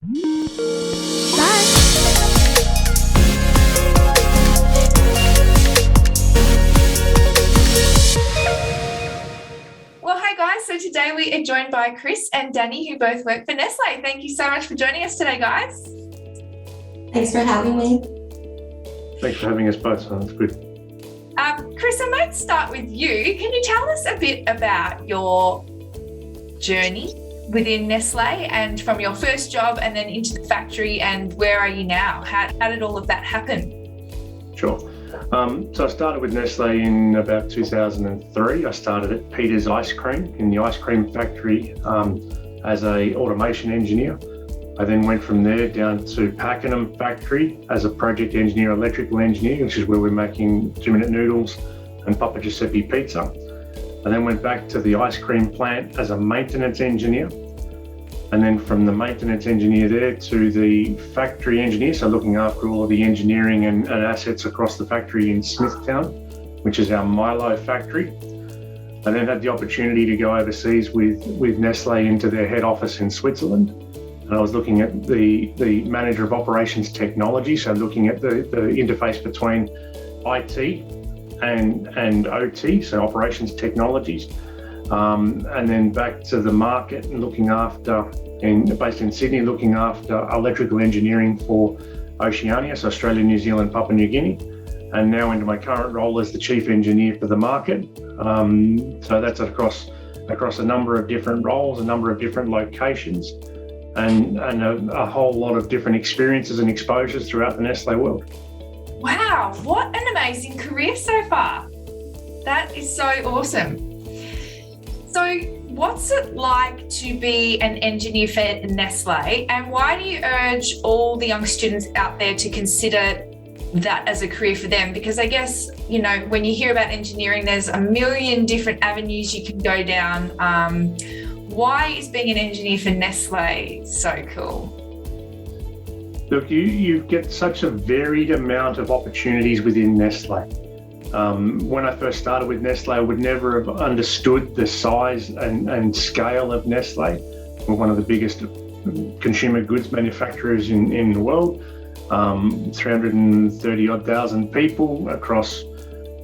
Well, hi guys. So today we are joined by Kris and Dani, who both work for Nestle. Thank you so much for joining us today, guys. Thanks for having me. Thanks for having us both. Sounds good. Kris, I might start with you. Can you tell us a bit about your journey within Nestle and from your first job and then into the factory, and where are you now? How did all of that happen? Sure. So I started with Nestle in about 2003. I started at Peter's Ice Cream in the ice cream factory as an automation engineer. I then went from there down to Pakenham factory as a project engineer, electrical engineer, which is where we're making 2-minute noodles and Papa Giuseppe pizza. I then went back to the ice cream plant as a maintenance engineer. And then from the maintenance engineer there to the factory engineer, so looking after all of the engineering and assets across the factory in Smithtown, which is our Milo factory. I then had the opportunity to go overseas with Nestle into their head office in Switzerland. And I was looking at the manager of operations technology, so looking at the interface between IT and OT, so operations technologies. And then back to the market and looking after, based in Sydney, looking after electrical engineering for Oceania, so Australia, New Zealand, Papua New Guinea, and now into my current role as the chief engineer for the market. So that's across a number of different roles, a number of different locations, and a whole lot of different experiences and exposures throughout the Nestle world. Wow, what an amazing career so far. That is so awesome. So what's it like to be an engineer for Nestle, and why do you urge all the young students out there to consider that as a career for them? Because I guess, you know, when you hear about engineering, there's a million different avenues you can go down. Why is being an engineer for Nestle so cool? Look, you get such a varied amount of opportunities within Nestle. When I first started with Nestle, I would never have understood the size and scale of Nestle. We're one of the biggest consumer goods manufacturers in the world. 330 odd thousand people across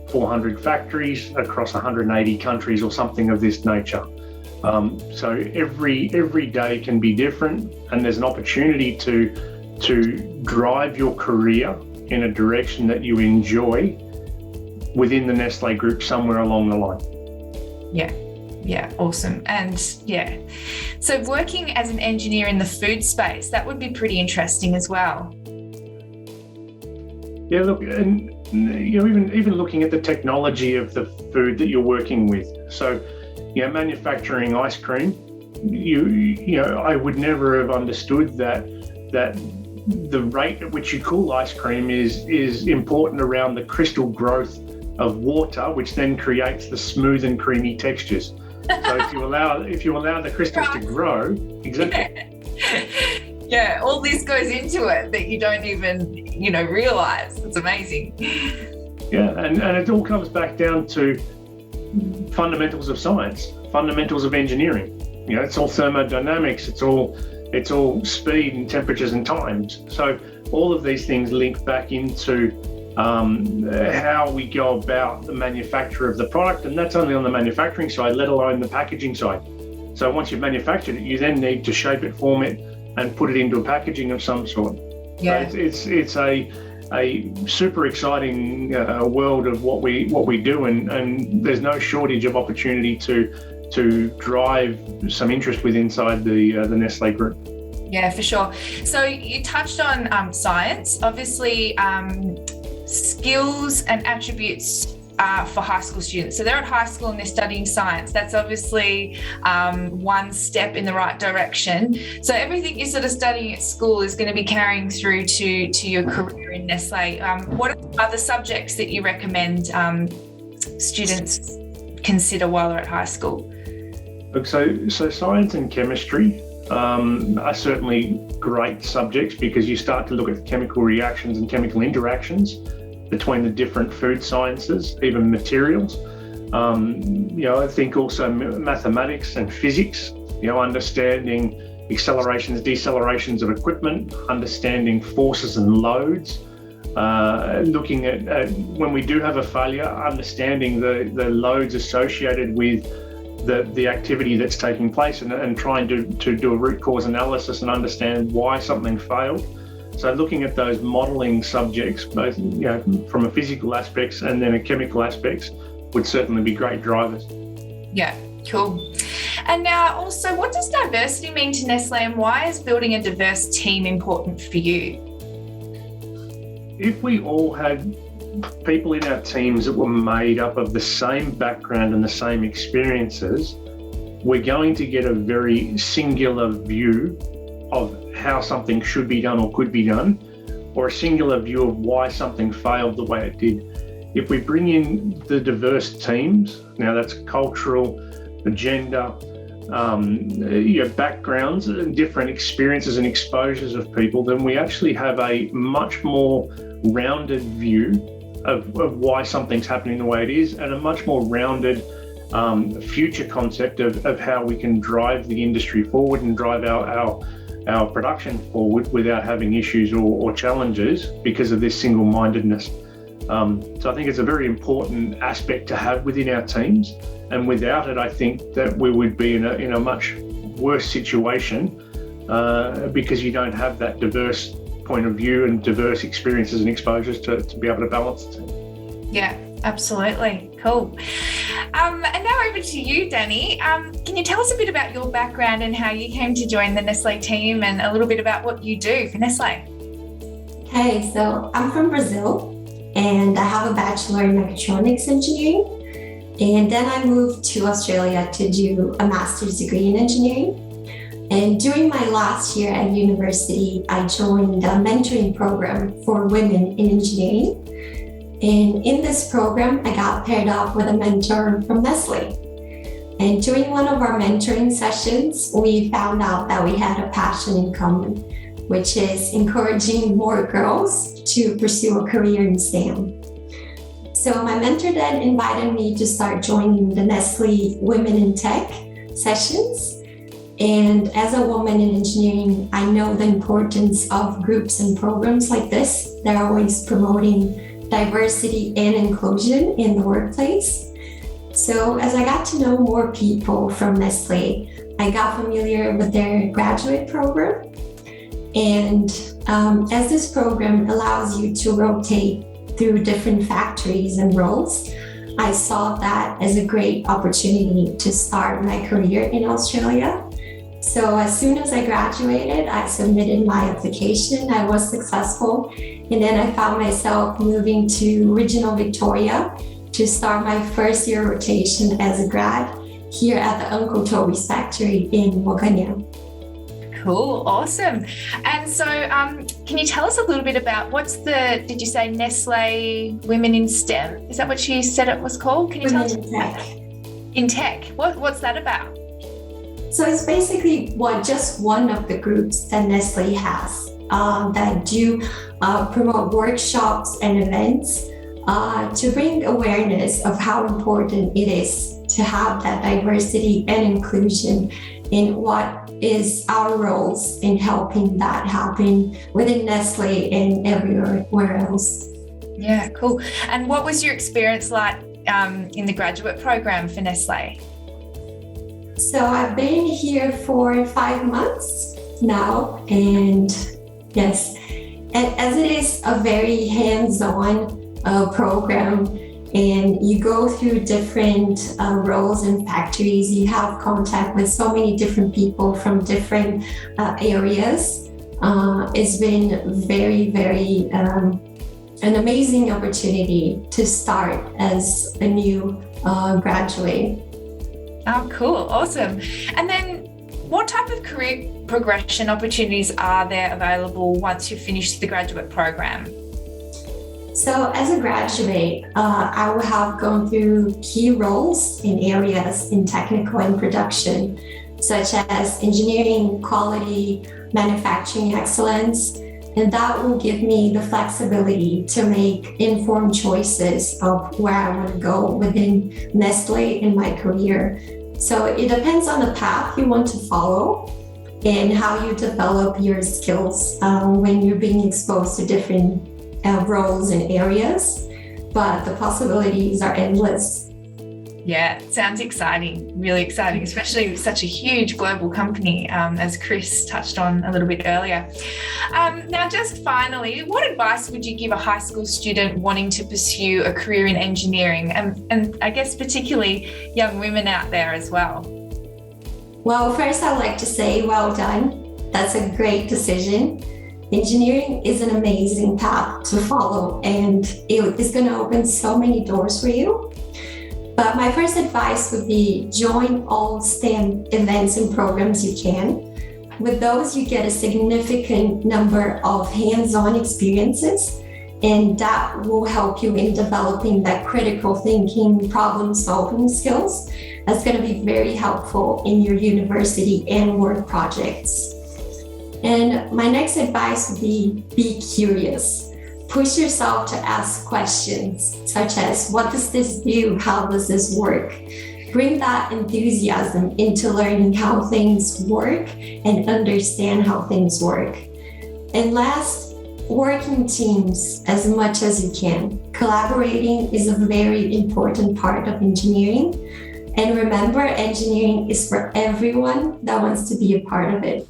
400 factories across 180 countries or something of this nature. So every day can be different, and there's an opportunity to drive your career in a direction that you enjoy within the Nestle group somewhere along the line. Yeah, awesome. And yeah, so working as an engineer in the food space, that would be pretty interesting as well. Yeah, look, and you know, even looking at the technology of the food that you're working with. So, you know, manufacturing ice cream, you know, I would never have understood that the rate at which you cool ice cream is important around the crystal growth of water, which then creates the smooth and creamy textures. So if you allow the crystals to grow, exactly. Yeah, all this goes into it that you don't even, you know, realize. It's amazing. Yeah, and it all comes back down to fundamentals of science, fundamentals of engineering. You know, it's all thermodynamics, it's all speed and temperatures and times. So all of these things link back into how we go about the manufacture of the product, and that's only on the manufacturing side, let alone the packaging side. So once you've manufactured it, you then need to shape it, form it, and put it into a packaging of some sort. Yeah. So it's a super exciting world of what we do, and there's no shortage of opportunity to drive some interest with inside the Nestle group. Yeah, for sure. So you touched on science, obviously. Skills and attributes for high school students. So they're at high school and they're studying science. That's obviously one step in the right direction. So everything you're sort of studying at school is going to be carrying through to your career in Nestle. What are the other subjects that you recommend students consider while they're at high school? Look, so science and chemistry are certainly great subjects, because you start to look at chemical reactions and chemical interactions between the different food sciences, even materials. I think also mathematics and physics, understanding accelerations, decelerations of equipment, understanding forces and loads, looking at when we do have a failure, understanding the loads associated with the activity that's taking place, and trying to do a root cause analysis and understand why something failed. So looking at those modelling subjects, both from a physical aspects and then a chemical aspects, would certainly be great drivers. Yeah, cool. And now also, what does diversity mean to Nestle, and why is building a diverse team important for you? If we all had people in our teams that were made up of the same background and the same experiences, we're going to get a very singular view of how something should be done or could be done, or a singular view of why something failed the way it did. If we bring in the diverse teams, now that's cultural, gender, backgrounds and different experiences and exposures of people, then we actually have a much more rounded view of why something's happening the way it is, and a much more rounded future concept of how we can drive the industry forward and drive our production forward without having issues or challenges because of this single-mindedness. So I think it's a very important aspect to have within our teams, and without it, I think that we would be in a much worse situation because you don't have that diverse point of view and diverse experiences and exposures to be able to balance it. Yeah, absolutely. Cool. And now over to you, Dani. Can you tell us a bit about your background and how you came to join the Nestle team, and a little bit about what you do for Nestle? Okay, so I'm from Brazil and I have a bachelor in mechatronics engineering. And then I moved to Australia to do a master's degree in engineering. And during my last year at university, I joined a mentoring program for women in engineering. And in this program, I got paired up with a mentor from Nestle. And during one of our mentoring sessions, we found out that we had a passion in common, which is encouraging more girls to pursue a career in STEM. So my mentor then invited me to start joining the Nestle Women in Tech sessions. And as a woman in engineering, I know the importance of groups and programs like this. They're always promoting diversity and inclusion in the workplace. So as I got to know more people from Nestle, I got familiar with their graduate program. And as this program allows you to rotate through different factories and roles, I saw that as a great opportunity to start my career in Australia. So as soon as I graduated, I submitted my application. I was successful. And then I found myself moving to regional Victoria to start my first year rotation as a grad here at the Uncle Toby's factory in Waganya. Cool, awesome. And so can you tell us a little bit about did you say Nestle Women in STEM? Is that what you said it was called? Can you tell us? In Tech. In Tech, what's that about? So it's basically just one of the groups that Nestle has that do promote workshops and events to bring awareness of how important it is to have that diversity and inclusion in what is our roles in helping that happen within Nestle and everywhere else. Yeah, cool. And what was your experience like in the graduate program for Nestle? So I've been here for 5 months now, and yes, as it is a very hands-on program, and you go through different roles in factories, you have contact with so many different people from different areas. It's been very, very an amazing opportunity to start as a new graduate. Oh, cool. Awesome. And then what type of career progression opportunities are there available once you finish the graduate program? So as a graduate, I will have gone through key roles in areas in technical and production, such as engineering, quality, manufacturing excellence, and that will give me the flexibility to make informed choices of where I want to go within Nestle in my career. So it depends on the path you want to follow. and how you develop your skills when you're being exposed to different roles and areas. But the possibilities are endless. Yeah, sounds exciting, really exciting, especially with such a huge global company, as Kris touched on a little bit earlier. Now, just finally, what advice would you give a high school student wanting to pursue a career in engineering, and I guess particularly young women out there as well? Well, first I'd like to say well done. That's a great decision. Engineering is an amazing path to follow, and it is going to open so many doors for you. But my first advice would be join all STEM events and programs you can. With those, you get a significant number of hands-on experiences, and that will help you in developing that critical thinking, problem-solving skills. That's going to be very helpful in your university and work projects. And my next advice would be curious. Push yourself to ask questions such as, what does this do? How does this work? Bring that enthusiasm into learning how things work and understand how things work. And last, work in teams as much as you can. Collaborating is a very important part of engineering. And remember, engineering is for everyone that wants to be a part of it.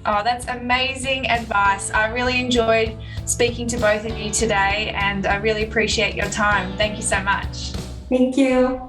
Oh, that's amazing advice. I really enjoyed speaking to both of you today, and I really appreciate your time. Thank you so much. Thank you.